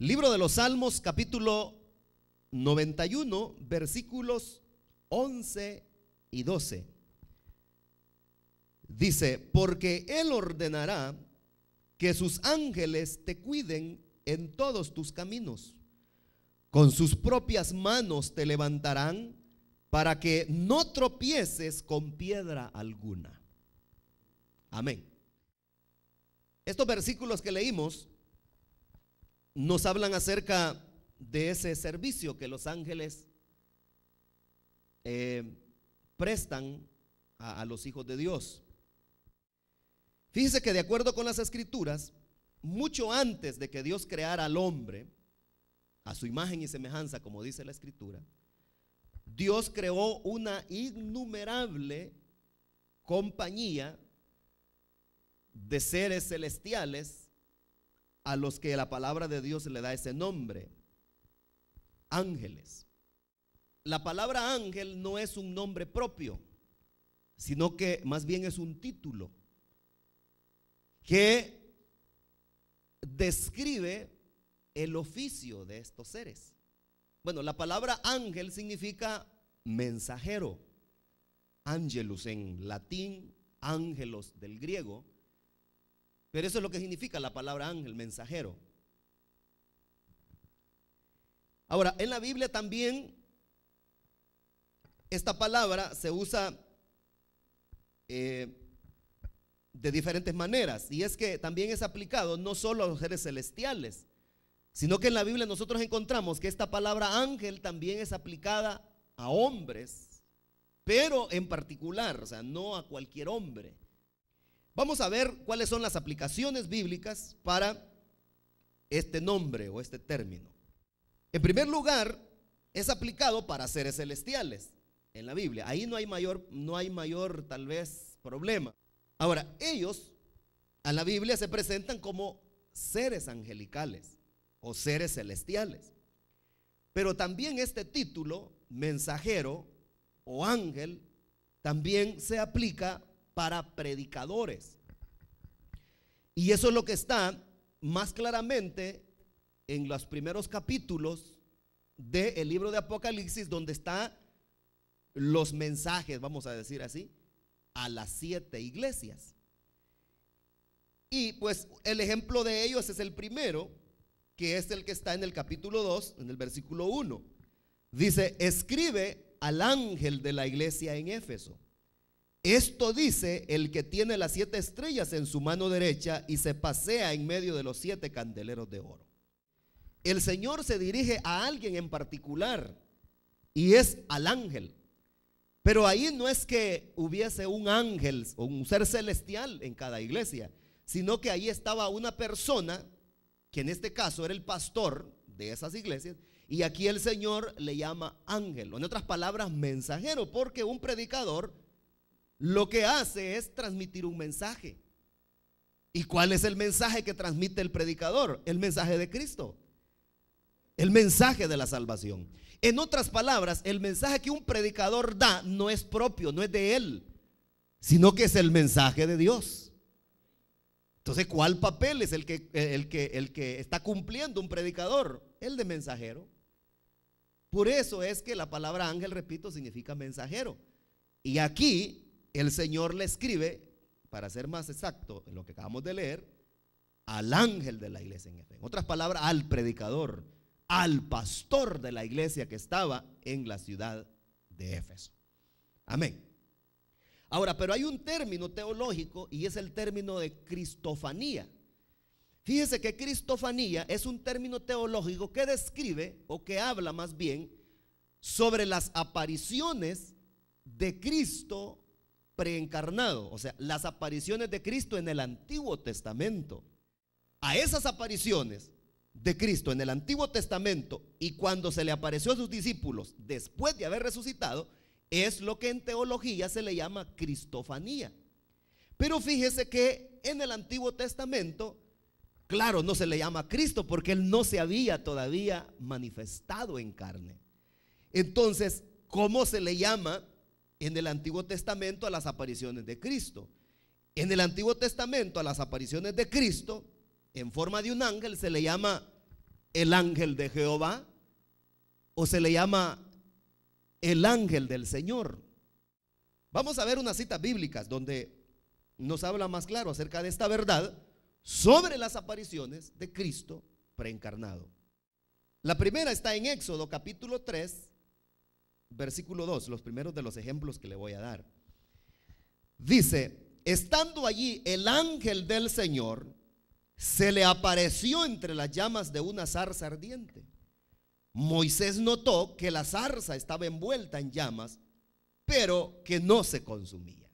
Libro de los Salmos, capítulo 91, versículos 11 y 12. Dice: porque Él ordenará que sus ángeles te cuiden en todos tus caminos. Con sus propias manos te levantarán para que no tropieces con piedra alguna. Amén. Estos versículos que leímos nos hablan acerca de ese servicio que los ángeles prestan a los hijos de Dios. Fíjese que de acuerdo con las escrituras, mucho antes de que Dios creara al hombre a su imagen y semejanza, como dice la escritura, Dios creó una innumerable compañía de seres celestiales a los que la palabra de Dios le da ese nombre: ángeles. La palabra ángel no es un nombre propio, sino que más bien es un título que describe el oficio de estos seres. Bueno, la palabra ángel significa mensajero, angelus en latín, ángelos del griego, pero eso es lo que significa la palabra ángel, mensajero. Ahora, en la Biblia también esta palabra se usa de diferentes maneras, y es que también es aplicado no solo a los seres celestiales, sino que en la Biblia nosotros encontramos que esta palabra ángel también es aplicada a hombres, pero en particular, o sea, no a cualquier hombre. Vamos a ver cuáles son las aplicaciones bíblicas para este nombre o este término. En primer lugar, es aplicado para seres celestiales en la Biblia. Ahí no hay mayor tal vez problema. Ahora, ellos a la Biblia se presentan como seres angelicales o seres celestiales. Pero también este título, mensajero o ángel, también se aplica para predicadores. Y eso es lo que está más claramente en los primeros capítulos del libro de Apocalipsis, donde están los mensajes, vamos a decir así, a las 7 iglesias. Y pues el ejemplo de ellos es el primero, que es el que está en el capítulo 2, en el versículo 1. Dice: escribe al ángel de la iglesia en Éfeso: esto dice el que tiene las 7 estrellas en su mano derecha y se pasea en medio de los 7 candeleros de oro. El Señor se dirige a alguien en particular, y es al ángel. Pero ahí no es que hubiese un ángel o un ser celestial en cada iglesia, sino que ahí estaba una persona que en este caso era el pastor de esas iglesias, y aquí el Señor le llama ángel, o en otras palabras, mensajero, porque un predicador lo que hace es transmitir un mensaje. ¿Y cuál es el mensaje que transmite el predicador? El mensaje de Cristo, el mensaje de la salvación. En otras palabras, el mensaje que un predicador da no es propio, no es de él, sino que es el mensaje de Dios. Entonces, ¿cuál papel es el que está cumpliendo un predicador? El de mensajero. Por eso es que la palabra ángel, repito, significa mensajero. Y aquí el Señor le escribe, para ser más exacto en lo que acabamos de leer, al ángel de la iglesia en Éfeso. En otras palabras, al predicador, al pastor de la iglesia que estaba en la ciudad de Éfeso. Amén. Ahora, pero hay un término teológico, y es el término de cristofanía. Fíjese que cristofanía es un término teológico que describe, o que habla más bien, sobre las apariciones de Cristo preencarnado, o sea, las apariciones de Cristo en el Antiguo Testamento. A esas apariciones de Cristo en el Antiguo Testamento, y cuando se le apareció a sus discípulos después de haber resucitado, es lo que en teología se le llama cristofanía. Pero fíjese que en el Antiguo Testamento, claro, no se le llama Cristo porque Él no se había todavía manifestado en carne. Entonces, ¿cómo se le llama en el Antiguo Testamento a las apariciones de Cristo? En el Antiguo Testamento a las apariciones de Cristo en forma de un ángel se le llama el ángel de Jehová o se le llama el ángel del Señor? Vamos a ver unas citas bíblicas donde nos habla más claro acerca de esta verdad sobre las apariciones de Cristo preencarnado. La primera está en Éxodo capítulo 3, versículo 2, los primeros de los ejemplos que le voy a dar. Dice: estando allí el ángel del Señor, se le apareció entre las llamas de una zarza ardiente. Moisés notó que la zarza estaba envuelta en llamas, pero que no se consumía.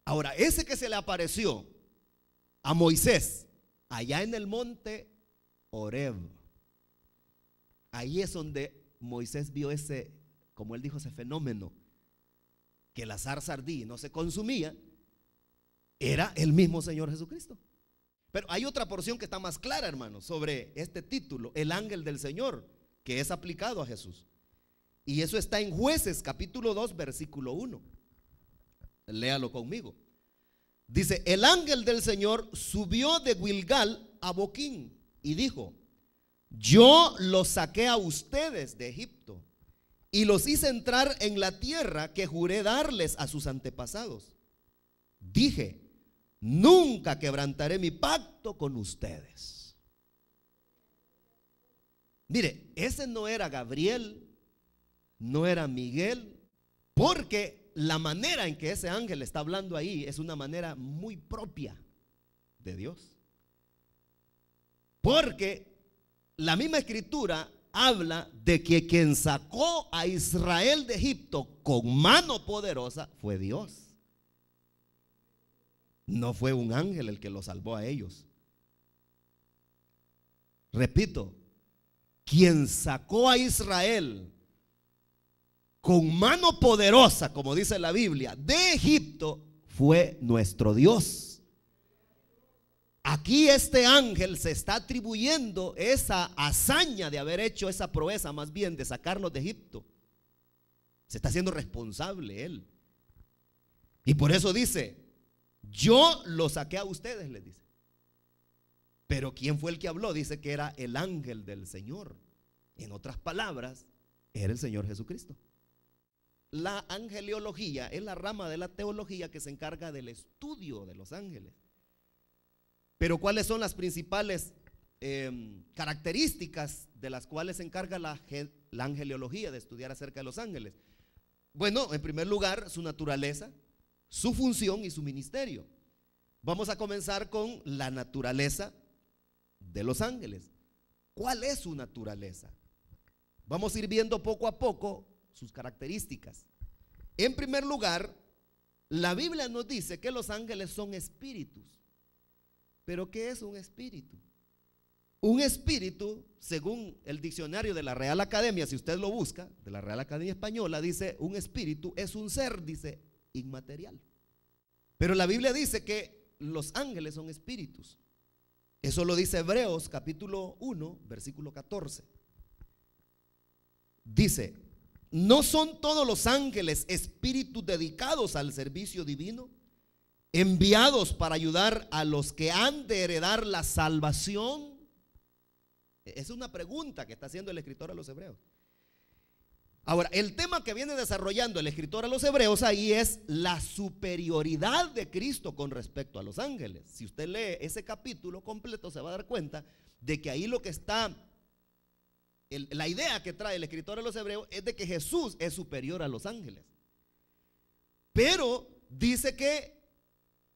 Ahora, ese que se le apareció a Moisés allá en el monte Horeb, ahí es donde Moisés vio ese, como él dijo, ese fenómeno, que la zarza ardía y no se consumía. Era el mismo Señor Jesucristo. Pero hay otra porción que está más clara, hermanos, sobre este título, el ángel del Señor, que es aplicado a Jesús. Y eso está en Jueces capítulo 2, versículo 1. Léalo conmigo. Dice: el ángel del Señor subió de Gilgal a Boquín y dijo: yo los saqué a ustedes de Egipto y los hice entrar en la tierra que juré darles a sus antepasados. Dije: nunca quebrantaré mi pacto con ustedes. Mire, ese no era Gabriel, no era Miguel, porque la manera en que ese ángel está hablando ahí es una manera muy propia de Dios. Porque la misma escritura habla de que quien sacó a Israel de Egipto con mano poderosa fue Dios. No fue un ángel el que los salvó a ellos. Repito, quien sacó a Israel con mano poderosa, como dice la Biblia, de Egipto fue nuestro Dios. Aquí este ángel se está atribuyendo esa hazaña de haber hecho esa proeza, más bien de sacarlos de Egipto. Se está haciendo responsable él. Y por eso dice: yo los saqué a ustedes, les dice. Pero ¿quién fue el que habló? Dice que era el ángel del Señor. En otras palabras, era el Señor Jesucristo. La angeliología es la rama de la teología que se encarga del estudio de los ángeles. Pero ¿cuáles son las principales características de las cuales se encarga la angeliología de estudiar acerca de los ángeles? Bueno, en primer lugar, su naturaleza, su función y su ministerio. Vamos a comenzar con la naturaleza de los ángeles. ¿Cuál es su naturaleza? Vamos a ir viendo poco a poco sus características. En primer lugar, la Biblia nos dice que los ángeles son espíritus. ¿Pero qué es un espíritu? Un espíritu, según el diccionario de la Real Academia, si usted lo busca, de la Real Academia Española, dice: un espíritu es un ser, dice, inmaterial. Pero la Biblia dice que los ángeles son espíritus. Eso lo dice Hebreos capítulo 1, versículo 14. Dice: ¿no son todos los ángeles espíritus dedicados al servicio divino, enviados para ayudar a los que han de heredar la salvación? Es una pregunta que está haciendo el escritor a los hebreos. Ahora, el tema que viene desarrollando el escritor a los hebreos ahí es la superioridad de Cristo con respecto a los ángeles. Si usted lee ese capítulo completo, se va a dar cuenta de que ahí lo que está, la idea que trae el escritor a los hebreos es de que Jesús es superior a los ángeles. Pero dice que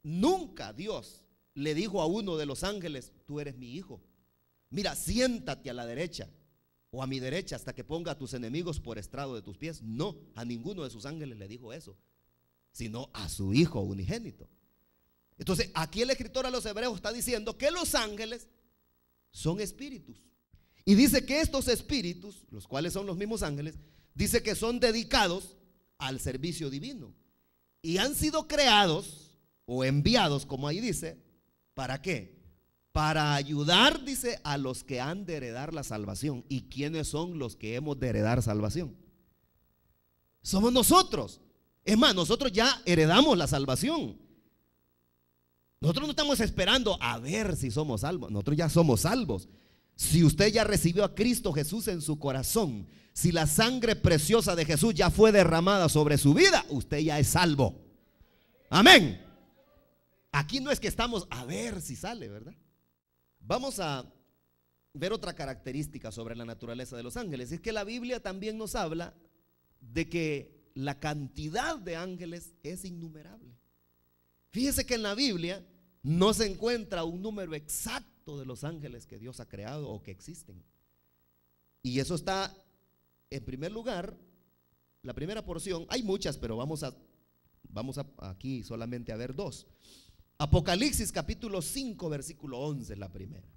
nunca Dios le dijo a uno de los ángeles: tú eres mi hijo, mira, siéntate a la derecha o a mi derecha hasta que ponga a tus enemigos por estrado de tus pies. No, a ninguno de sus ángeles le dijo eso, sino a su hijo unigénito. Entonces aquí el escritor a los hebreos está diciendo que los ángeles son espíritus. Y dice que estos espíritus, los cuales son los mismos ángeles, dice que son dedicados al servicio divino. Y han sido creados o enviados, como ahí dice, ¿para qué? Para ayudar, dice, a los que han de heredar la salvación. ¿Y quiénes son los que hemos de heredar salvación? Somos nosotros. Es más, nosotros ya heredamos la salvación. Nosotros no estamos esperando a ver si somos salvos. Nosotros ya somos salvos. Si usted ya recibió a Cristo Jesús en su corazón, si la sangre preciosa de Jesús ya fue derramada sobre su vida, usted ya es salvo. Amén. Aquí no es que estamos a ver si sale, ¿verdad? Vamos a ver otra característica sobre la naturaleza de los ángeles. Es que la Biblia también nos habla de que la cantidad de ángeles es innumerable. Fíjese que en la Biblia no se encuentra un número exacto de los ángeles que Dios ha creado o que existen. Y eso está, en primer lugar, la primera porción. Hay muchas, pero vamos a aquí solamente a ver dos. Apocalipsis capítulo 5 versículo 11 es la primera.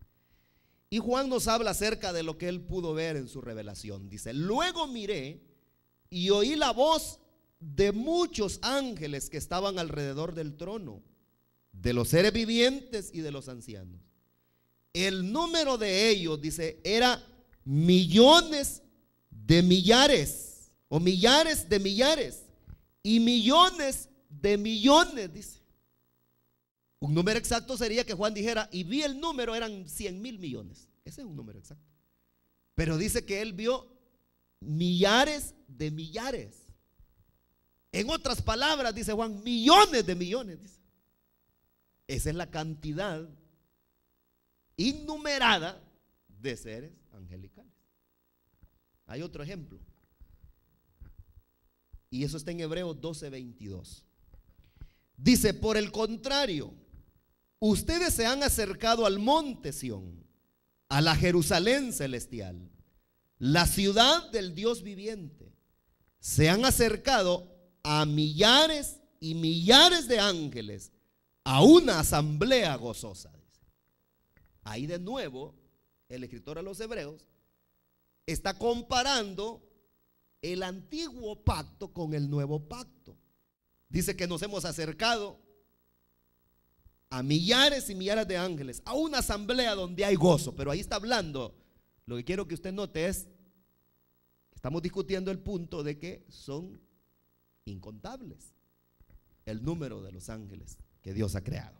Y Juan nos habla acerca de lo que él pudo ver en su revelación. Dice: luego miré y oí la voz de muchos ángeles que estaban alrededor del trono, de los seres vivientes y de los ancianos. El número de ellos, dice, era millones de millares, o millares de millares, y millones de millones, dice. Un número exacto sería que Juan dijera: y vi el número, eran 100,000 millones. Ese es un número exacto. Pero dice que él vio millares de millares. En otras palabras, dice Juan, millones de millones, dice. Esa es la cantidad innumerada de seres angelicales. Hay otro ejemplo, y eso está en Hebreos 12:22. Dice: por el contrario, ustedes se han acercado al monte Sión, a la Jerusalén celestial, la ciudad del Dios viviente. Se han acercado a millares y millares de ángeles, a una asamblea gozosa. Ahí de nuevo el escritor a los Hebreos está comparando el antiguo pacto con el nuevo pacto. Dice que nos hemos acercado a millares y millares de ángeles, a una asamblea donde hay gozo. Pero ahí está hablando, lo que quiero que usted note es, estamos discutiendo el punto de que son incontables el número de los ángeles que Dios ha creado.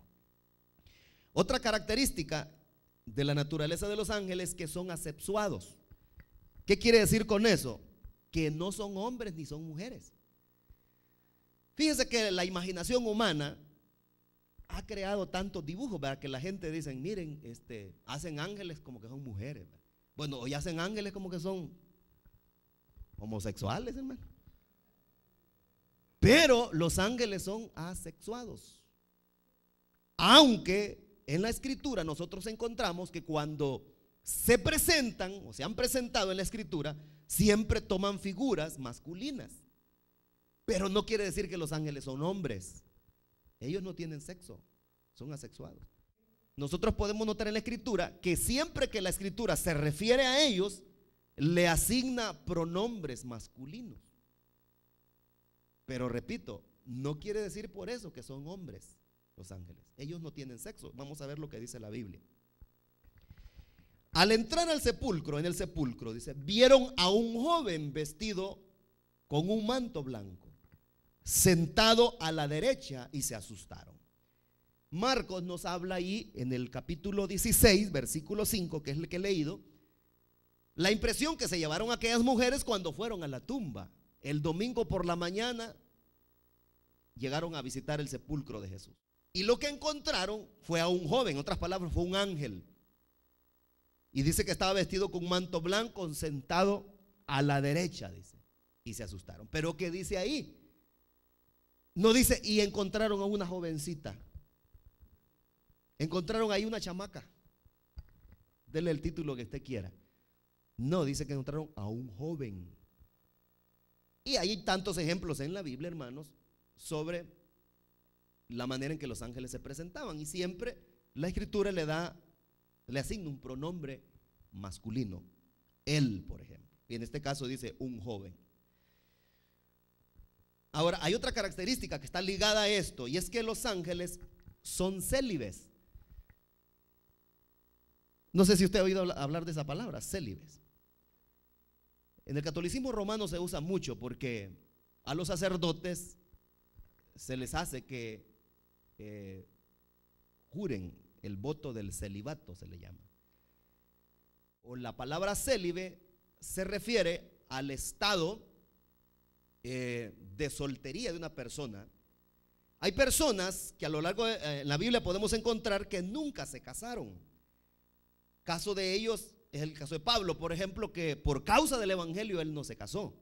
Otra característica de la naturaleza de los ángeles, que son asexuados. ¿Qué quiere decir con eso? Que no son hombres ni son mujeres. Fíjese que la imaginación humana ha creado tantos dibujos para que la gente dice: miren, hacen ángeles como que son mujeres. Bueno, hoy hacen ángeles como que son homosexuales, hermano. Pero los ángeles son asexuados. Aunque en la escritura nosotros encontramos que cuando se presentan o se han presentado en la escritura, siempre toman figuras masculinas. Pero no quiere decir que los ángeles son hombres. Ellos no tienen sexo, son asexuados. Nosotros podemos notar en la escritura que siempre que la escritura se refiere a ellos, le asigna pronombres masculinos. Pero repito, no quiere decir por eso que son hombres los ángeles. Ellos no tienen sexo. Vamos a ver lo que dice la Biblia. Al entrar al sepulcro, en el sepulcro, dice, vieron a un joven vestido con un manto blanco, sentado a la derecha, y se asustaron. Marcos nos habla ahí en el capítulo 16, versículo 5, que es el que he leído, la impresión que se llevaron aquellas mujeres cuando fueron a la tumba. El domingo por la mañana llegaron a visitar el sepulcro de Jesús. Y lo que encontraron fue a un joven, en otras palabras, fue un ángel. Y dice que estaba vestido con un manto blanco, sentado a la derecha, dice. Y se asustaron. Pero ¿qué dice ahí? No dice: y encontraron a una jovencita. Encontraron ahí una chamaca. Dele el título que usted quiera. No, dice que encontraron a un joven. Y hay tantos ejemplos en la Biblia, hermanos, sobre la manera en que los ángeles se presentaban. Y siempre la escritura le asigna un pronombre masculino. Él, por ejemplo. Y en este caso dice un joven. Ahora, hay otra característica que está ligada a esto, y es que los ángeles son célibes. No sé si usted ha oído hablar de esa palabra, célibes. En el catolicismo romano se usa mucho porque a los sacerdotes se les hace que juren el voto del celibato, se le llama. o la palabra célibe se refiere al estado de soltería de una persona. Hay personas que a lo largo de en la Biblia podemos encontrar que nunca se casaron. Caso de ellos es el caso de Pablo, por ejemplo, que por causa del evangelio él no se casó.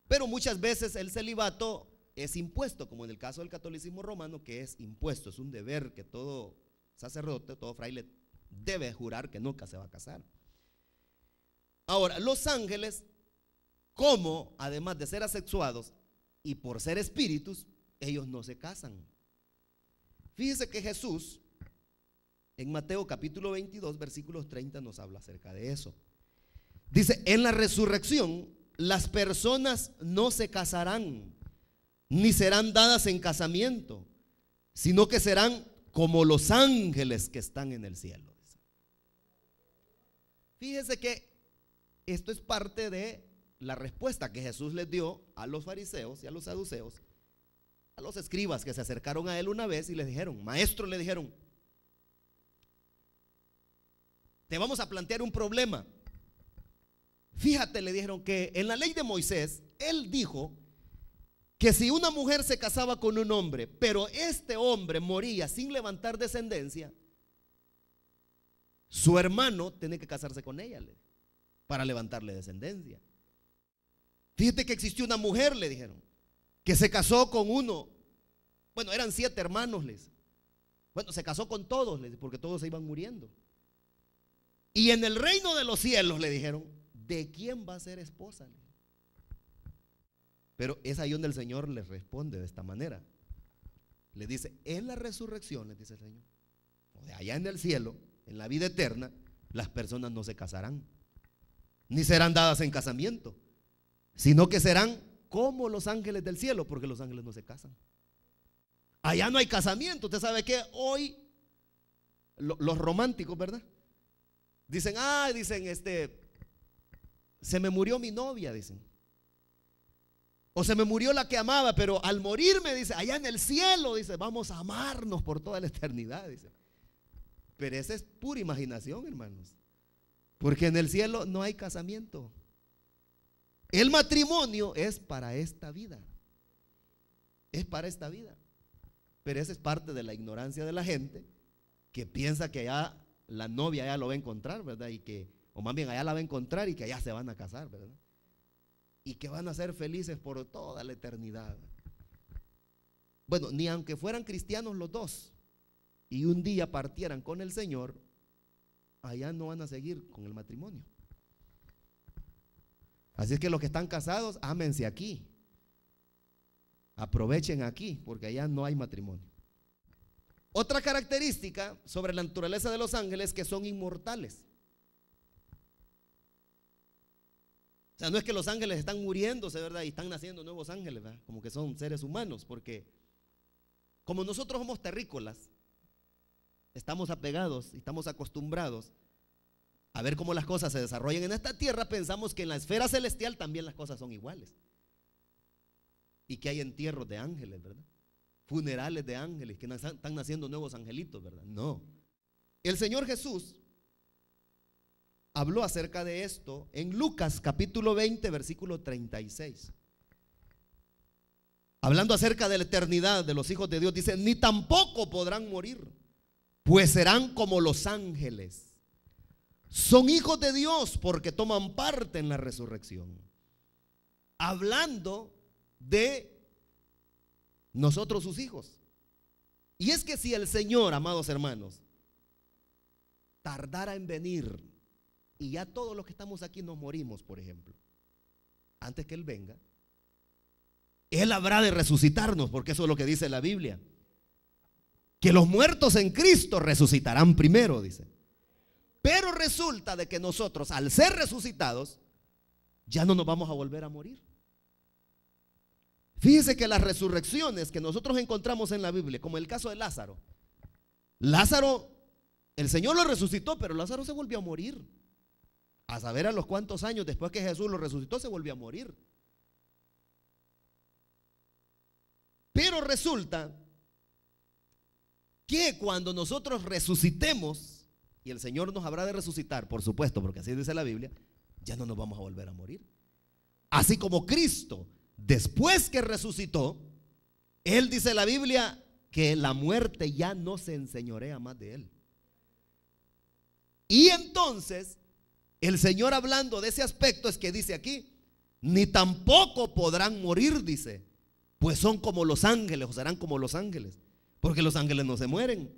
Pero muchas veces el celibato es impuesto, como en el caso del catolicismo romano, que es impuesto, es un deber que todo sacerdote, todo fraile debe jurar que nunca se va a casar. Ahora, los ángeles, como además de ser asexuados y por ser espíritus, ellos no se casan. Fíjese que Jesús en Mateo capítulo 22 versículos 30 nos habla acerca de eso. Dice: en la resurrección las personas no se casarán ni serán dadas en casamiento, sino que serán como los ángeles que están en el cielo. Fíjese que esto es parte de la respuesta que Jesús les dio a los fariseos y a los saduceos, a los escribas que se acercaron a él una vez y les dijeron: maestro, le dijeron, te vamos a plantear un problema. Fíjate, le dijeron, que en la ley de Moisés él dijo que si una mujer se casaba con un hombre, pero este hombre moría sin levantar descendencia, su hermano tiene que casarse con ella para levantarle descendencia. Fíjate que existió una mujer, le dijeron, que se casó con uno, bueno, eran 7 hermanos, bueno, se casó con todos, porque todos se iban muriendo. Y en el reino de los cielos, le dijeron, ¿de quién va a ser esposa? Pero es ahí donde el Señor les responde de esta manera. Le dice: en la resurrección, les dice el Señor, o de allá en el cielo, en la vida eterna, las personas no se casarán, ni serán dadas en casamiento, sino que serán como los ángeles del cielo, porque los ángeles no se casan. Allá no hay casamiento. Usted sabe que hoy los románticos, ¿verdad? Dicen: se me murió mi novia, dicen, o se me murió la que amaba, pero al morirme, dice, allá en el cielo, dice, vamos a amarnos por toda la eternidad, dice. Pero esa es pura imaginación, hermanos, porque en el cielo no hay casamiento. El matrimonio es para esta vida, es para esta vida. Pero esa es parte de la ignorancia de la gente, que piensa que allá la novia allá lo va a encontrar, ¿verdad? Y que, o más bien allá la va a encontrar y que allá se van a casar, ¿verdad? Y que van a ser felices por toda la eternidad. Bueno, ni aunque fueran cristianos los dos y un día partieran con el Señor, allá no van a seguir con el matrimonio. Así es que los que están casados, ámense aquí, aprovechen aquí, porque allá no hay matrimonio. Otra característica sobre la naturaleza de los ángeles, que son inmortales. O sea, no es que los ángeles están muriéndose, ¿verdad? Y están naciendo nuevos ángeles, ¿verdad? Como que son seres humanos, porque como nosotros somos terrícolas, estamos apegados y estamos acostumbrados a ver cómo las cosas se desarrollan en esta tierra, pensamos que en la esfera celestial también las cosas son iguales. Y que hay entierros de ángeles, ¿verdad? Funerales de ángeles, que están naciendo nuevos angelitos, ¿verdad? No. El Señor Jesús habló acerca de esto en Lucas capítulo 20 versículo 36. Hablando acerca de la eternidad de los hijos de Dios, dice: ni tampoco podrán morir, pues serán como los ángeles. Son hijos de Dios porque toman parte en la resurrección. Hablando de nosotros, sus hijos. Y es que si el Señor, amados hermanos, tardara en venir y ya todos los que estamos aquí nos morimos, por ejemplo, antes que Él venga, Él habrá de resucitarnos, porque eso es lo que dice la Biblia, que los muertos en Cristo resucitarán primero, dice. Pero resulta de que nosotros, al ser resucitados, ya no nos vamos a volver a morir. Fíjese que las resurrecciones que nosotros encontramos en la Biblia, como el caso de Lázaro, el Señor lo resucitó, pero Lázaro se volvió a morir. A saber a los cuántos años después que Jesús lo resucitó, se volvió a morir. Pero resulta que cuando nosotros resucitemos, y el Señor nos habrá de resucitar, por supuesto, porque así dice la Biblia, ya no nos vamos a volver a morir. Así como Cristo, después que resucitó, Él dice la Biblia que la muerte ya no se enseñorea más de Él. Y entonces, el Señor, hablando de ese aspecto, es que dice aquí, ni tampoco podrán morir, dice, pues son como los ángeles, o serán como los ángeles, porque los ángeles no se mueren.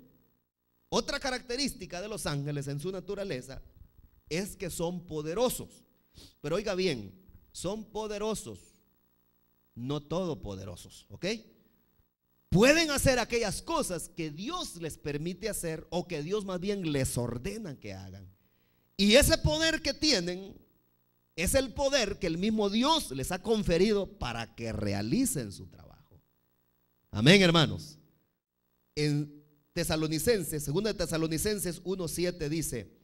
Otra característica de los ángeles en su naturaleza es que son poderosos. Pero oiga bien, son poderosos, no todopoderosos, ¿ok? Pueden hacer aquellas cosas que Dios les permite hacer, o que Dios más bien les ordena que hagan. Y ese poder que tienen es el poder que el mismo Dios les ha conferido para que realicen su trabajo. Amén, hermanos. En Tesalonicenses, 2 Tesalonicenses 1:7 dice: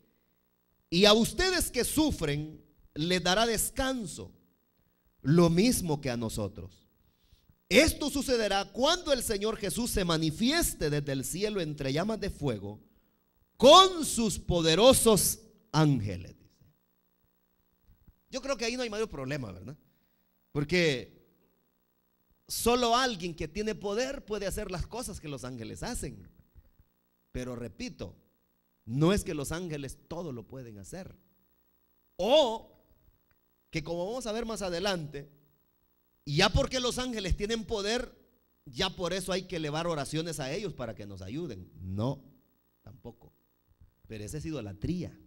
y a ustedes que sufren les dará descanso, lo mismo que a nosotros. Esto sucederá cuando el Señor Jesús se manifieste desde el cielo entre llamas de fuego con sus poderosos ángeles. Yo creo que ahí no hay mayor problema, ¿verdad? Porque solo alguien que tiene poder puede hacer las cosas que los ángeles hacen. Pero repito, no es que los ángeles todo lo pueden hacer. O que, como vamos a ver más adelante, ya porque los ángeles tienen poder, ya por eso hay que elevar oraciones a ellos para que nos ayuden. No, tampoco. Pero esa es idolatría.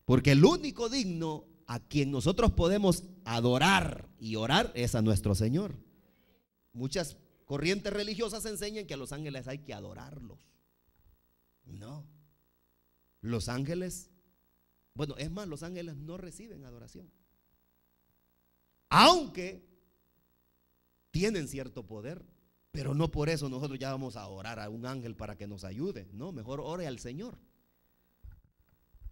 Porque el único digno a quien nosotros podemos adorar y orar es a nuestro Señor. Muchas corrientes religiosas enseñan que a los ángeles hay que adorarlos. No. Los ángeles, bueno, es más, los ángeles no reciben adoración. Aunque tienen cierto poder, pero no por eso nosotros ya vamos a orar a un ángel para que nos ayude. No, mejor ore al Señor.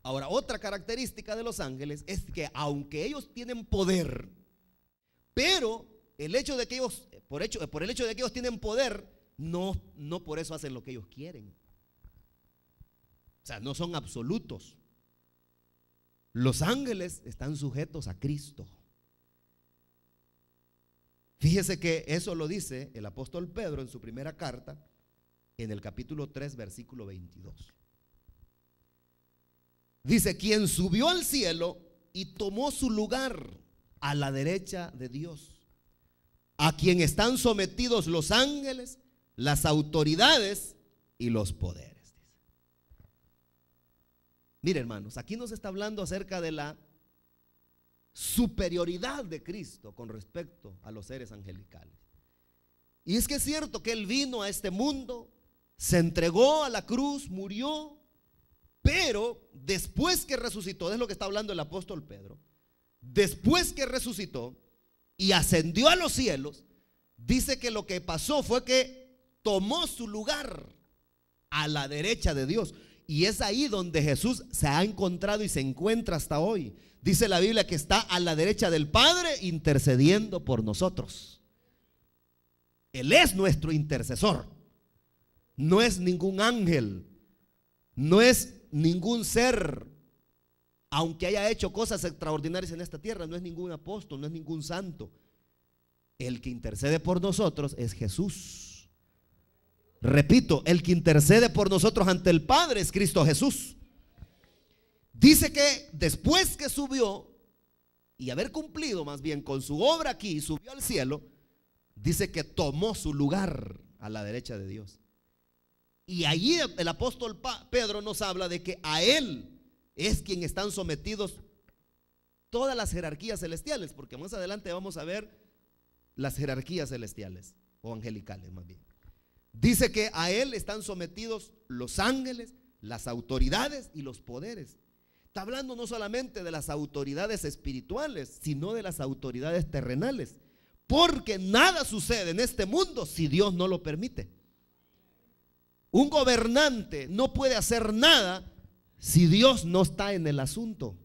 Ahora, otra característica de los ángeles es que aunque ellos tienen poder, pero el hecho de que ellos, por el hecho de que ellos tienen poder, no por eso hacen lo que ellos quieren. O sea, no son absolutos. Los ángeles están sujetos a Cristo. Fíjese que eso lo dice el apóstol Pedro en su primera carta, en el capítulo 3, versículo 22. Dice: quien subió al cielo y tomó su lugar a la derecha de Dios, a quien están sometidos los ángeles, las autoridades y los poderes. Mire, hermanos, aquí nos está hablando acerca de la superioridad de Cristo con respecto a los seres angelicales. Y es que es cierto que Él vino a este mundo, se entregó a la cruz, murió, pero después que resucitó, es lo que está hablando el apóstol Pedro, después que resucitó y ascendió a los cielos, dice que lo que pasó fue que tomó su lugar a la derecha de Dios. Y es ahí donde Jesús se ha encontrado y se encuentra hasta hoy. Dice la Biblia que está a la derecha del Padre intercediendo por nosotros. Él es nuestro intercesor. No es ningún ángel, no es ningún ser, aunque haya hecho cosas extraordinarias en esta tierra, no es ningún apóstol, no es ningún santo. El que intercede por nosotros es Jesús. Repito, el que intercede por nosotros ante el Padre es Cristo Jesús. Dice que después que subió y haber cumplido más bien con su obra aquí y subió al cielo, dice que tomó su lugar a la derecha de Dios. Y allí el apóstol Pedro nos habla de que a Él es quien están sometidos todas las jerarquías celestiales, porque más adelante vamos a ver las jerarquías celestiales o angelicales más bien. Dice que a Él están sometidos los ángeles, las autoridades y los poderes. Está hablando no solamente de las autoridades espirituales, sino de las autoridades terrenales, porque nada sucede en este mundo si Dios no lo permite. Un gobernante no puede hacer nada si Dios no está en el asunto,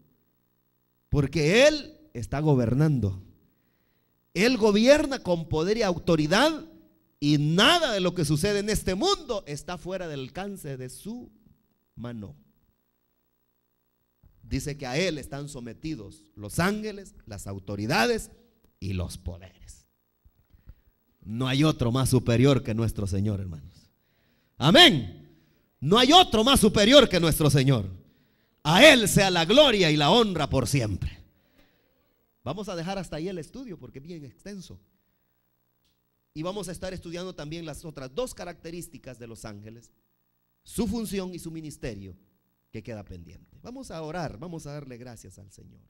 porque Él está gobernando. Él gobierna con poder y autoridad, y nada de lo que sucede en este mundo está fuera del alcance de su mano. dice que a Él están sometidos los ángeles, las autoridades y los poderes. No hay otro más superior que nuestro Señor, hermanos. Amén. No hay otro más superior que nuestro Señor. A Él sea la gloria y la honra por siempre. Vamos a dejar hasta ahí el estudio porque es bien extenso. Y vamos a estar estudiando también las otras dos características de los ángeles, su función y su ministerio, que queda pendiente. Vamos a orar, vamos a darle gracias al Señor.